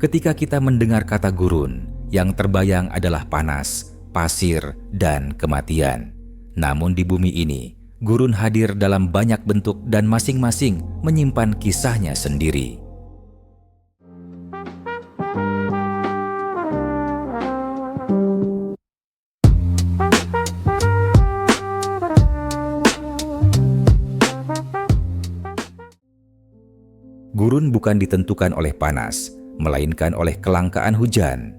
Ketika kita mendengar kata gurun, yang terbayang adalah panas, pasir, dan kematian. Namun di bumi ini, gurun hadir dalam banyak bentuk dan masing-masing menyimpan kisahnya sendiri. Gurun bukan ditentukan oleh panas, melainkan oleh kelangkaan hujan.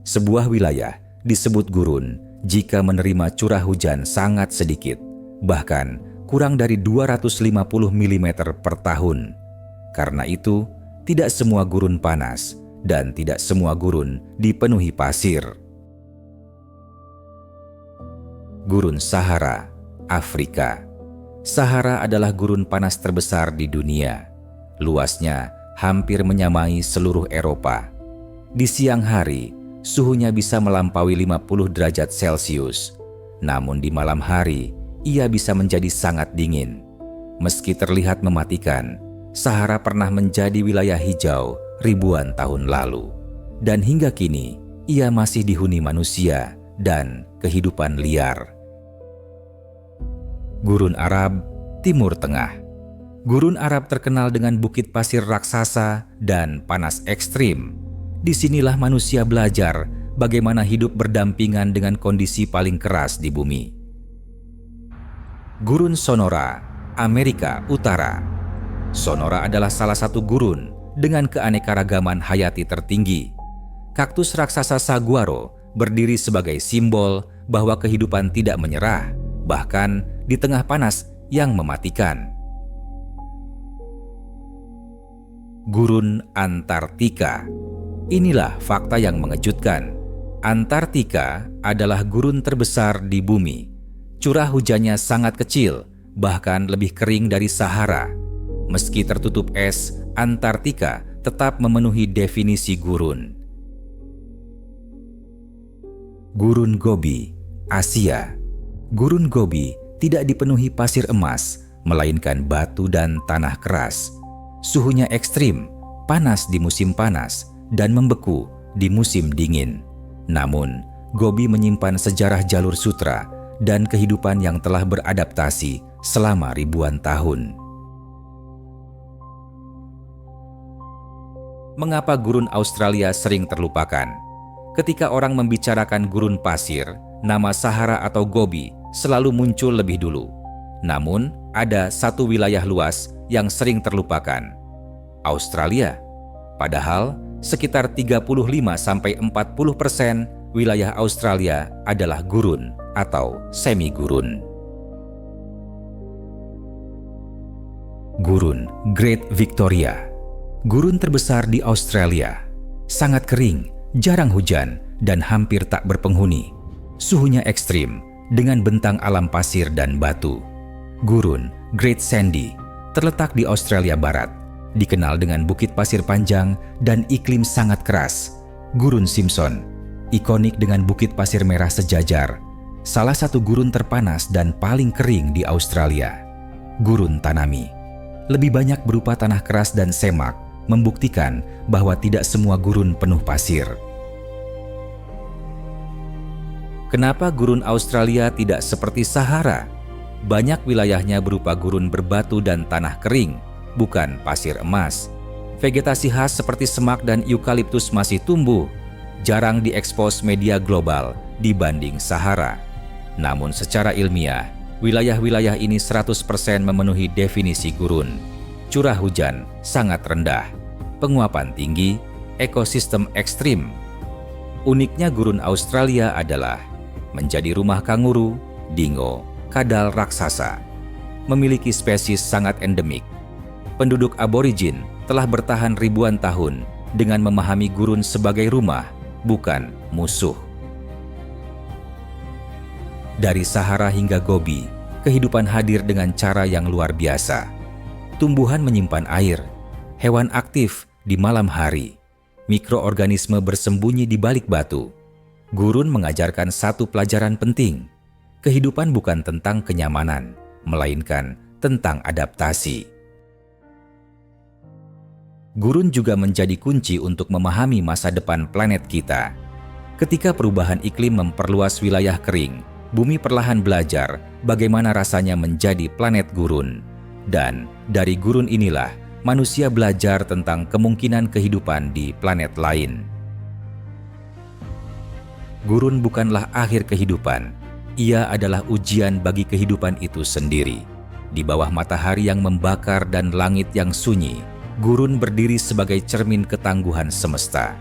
Sebuah wilayah disebut gurun jika menerima curah hujan sangat sedikit, bahkan kurang dari 250 mm per tahun. Karena itu, tidak semua gurun panas dan tidak semua gurun dipenuhi pasir. Gurun Sahara, Afrika. Sahara adalah gurun panas terbesar di dunia. Luasnya hampir menyamai seluruh Eropa. Di siang hari, suhunya bisa melampaui 50 derajat Celcius. Namun di malam hari, ia bisa menjadi sangat dingin. Meski terlihat mematikan, Sahara pernah menjadi wilayah hijau ribuan tahun lalu. Dan hingga kini, ia masih dihuni manusia dan kehidupan liar. Gurun Arab, Timur Tengah. Gurun Arab terkenal dengan bukit pasir raksasa dan panas ekstrim. Disinilah manusia belajar bagaimana hidup berdampingan dengan kondisi paling keras di bumi. Gurun Sonora, Amerika Utara. Sonora adalah salah satu gurun dengan keanekaragaman hayati tertinggi. Kaktus raksasa saguaro berdiri sebagai simbol bahwa kehidupan tidak menyerah, bahkan di tengah panas yang mematikan. Gurun Antartika. Inilah fakta yang mengejutkan. Antartika adalah gurun terbesar di bumi. Curah hujannya sangat kecil, bahkan lebih kering dari Sahara. Meski tertutup es, Antartika tetap memenuhi definisi gurun. Gurun Gobi, Asia. Gurun Gobi tidak dipenuhi pasir emas, melainkan batu dan tanah keras. Suhunya ekstrim, panas di musim panas, dan membeku di musim dingin. Namun, Gobi menyimpan sejarah jalur sutra dan kehidupan yang telah beradaptasi selama ribuan tahun. Mengapa gurun Australia sering terlupakan? Ketika orang membicarakan gurun pasir, nama Sahara atau Gobi selalu muncul lebih dulu. Namun, ada satu wilayah luas yang sering terlupakan, Australia. Padahal, sekitar 35-40% wilayah Australia adalah gurun atau semi-gurun. Gurun Great Victoria. Gurun terbesar di Australia. Sangat kering, jarang hujan, dan hampir tak berpenghuni. Suhunya ekstrim, dengan bentang alam pasir dan batu. Gurun Great Sandy terletak di Australia Barat, dikenal dengan bukit pasir panjang dan iklim sangat keras. Gurun Simpson, ikonik dengan bukit pasir merah sejajar, salah satu gurun terpanas dan paling kering di Australia. Gurun Tanami, lebih banyak berupa tanah keras dan semak, membuktikan bahwa tidak semua gurun penuh pasir. Kenapa gurun Australia tidak seperti Sahara? Banyak wilayahnya berupa gurun berbatu dan tanah kering, bukan pasir emas. Vegetasi khas seperti semak dan eukaliptus masih tumbuh, jarang diekspos media global dibanding Sahara. Namun secara ilmiah, wilayah-wilayah ini 100% memenuhi definisi gurun. Curah hujan sangat rendah, penguapan tinggi, ekosistem ekstrim. Uniknya gurun Australia adalah menjadi rumah kanguru, dingo, kadal raksasa. Memiliki spesies sangat endemik. Penduduk aborigin telah bertahan ribuan tahun dengan memahami gurun sebagai rumah, bukan musuh. Dari Sahara hingga Gobi, kehidupan hadir dengan cara yang luar biasa. Tumbuhan menyimpan air, hewan aktif di malam hari, mikroorganisme bersembunyi di balik batu. Gurun mengajarkan satu pelajaran penting. Kehidupan bukan tentang kenyamanan, melainkan tentang adaptasi. Gurun juga menjadi kunci untuk memahami masa depan planet kita. Ketika perubahan iklim memperluas wilayah kering, bumi perlahan belajar bagaimana rasanya menjadi planet gurun. Dan dari gurun inilah, manusia belajar tentang kemungkinan kehidupan di planet lain. Gurun bukanlah akhir kehidupan. Ia adalah ujian bagi kehidupan itu sendiri. Di bawah matahari yang membakar dan langit yang sunyi, gurun berdiri sebagai cermin ketangguhan semesta.